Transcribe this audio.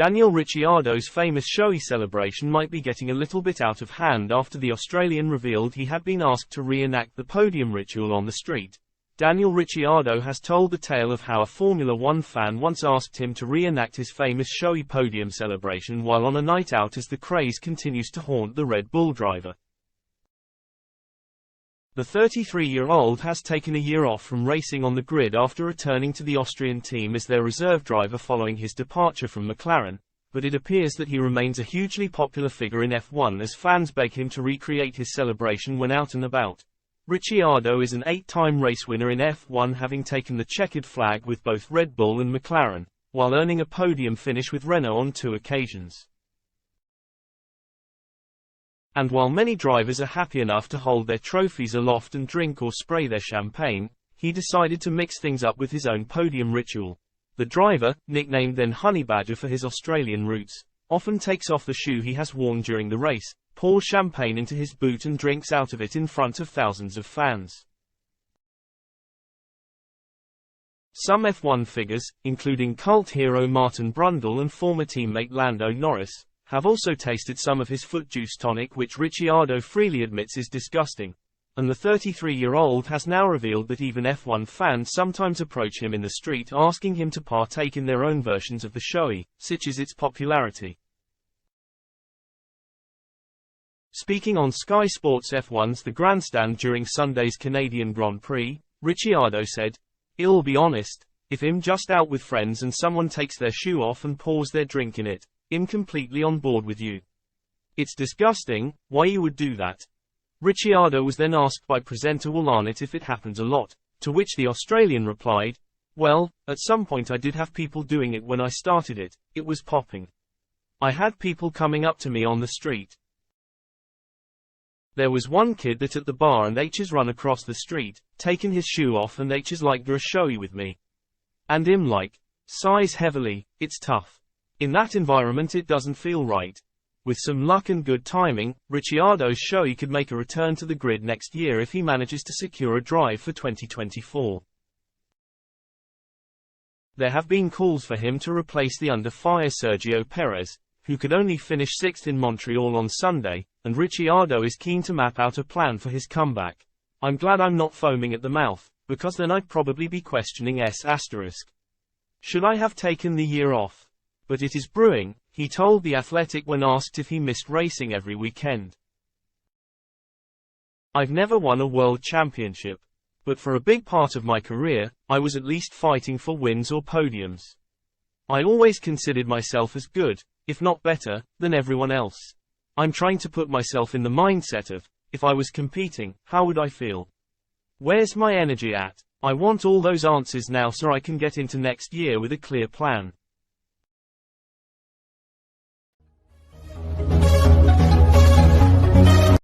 Daniel Ricciardo's famous showy celebration might be getting a little bit out of hand after the Australian revealed he had been asked to reenact the podium ritual on the street. Daniel Ricciardo has told the tale of how a Formula One fan once asked him to reenact his famous showy podium celebration while on a night out as the craze continues to haunt the Red Bull driver. The 33-year-old has taken a year off from racing on the grid after returning to the Austrian team as their reserve driver following his departure from McLaren, but it appears that he remains a hugely popular figure in F1 as fans beg him to recreate his celebration when out and about. Ricciardo is an 8-time race winner in F1, having taken the checkered flag with both Red Bull and McLaren, while earning a podium finish with Renault on 2 occasions. And while many drivers are happy enough to hold their trophies aloft and drink or spray their champagne, he decided to mix things up with his own podium ritual. The driver, nicknamed then Honey Badger for his Australian roots, often takes off the shoe he has worn during the race, pours champagne into his boot and drinks out of it in front of thousands of fans. Some F1 figures, including cult hero Martin Brundle and former teammate Lando Norris, have also tasted some of his foot juice tonic, which Ricciardo freely admits is disgusting. And the 33-year-old has now revealed that even F1 fans sometimes approach him in the street asking him to partake in their own versions of the showy, such as its popularity. Speaking on Sky Sports F1's The Grandstand during Sunday's Canadian Grand Prix, Ricciardo said, "I'll be honest, if I'm just out with friends and someone takes their shoe off and pours their drink in it, I'm completely on board with you. It's disgusting, why you would do that." Ricciardo was then asked by presenter Will Arnott if it happens a lot, to which the Australian replied, "Well, at some point I did have people doing it when I started it, it was popping. I had people coming up to me on the street. There was one kid that at the bar and H's run across the street, taken his shoe off and H's like you're a showy with me. And I'm like, sighs heavily, it's tough. In that environment it doesn't feel right." With some luck and good timing, Ricciardo's showy could make a return to the grid next year if he manages to secure a drive for 2024. There have been calls for him to replace the under-fire Sergio Perez, who could only finish 6th in Montreal on Sunday, and Ricciardo is keen to map out a plan for his comeback. "I'm glad I'm not foaming at the mouth, because then I'd probably be questioning should I have taken the year off? But it is brewing," he told The Athletic when asked if he missed racing every weekend. "I've never won a world championship. But for a big part of my career, I was at least fighting for wins or podiums. I always considered myself as good, if not better, than everyone else. I'm trying to put myself in the mindset of, if I was competing, how would I feel? Where's my energy at? I want all those answers now so I can get into next year with a clear plan."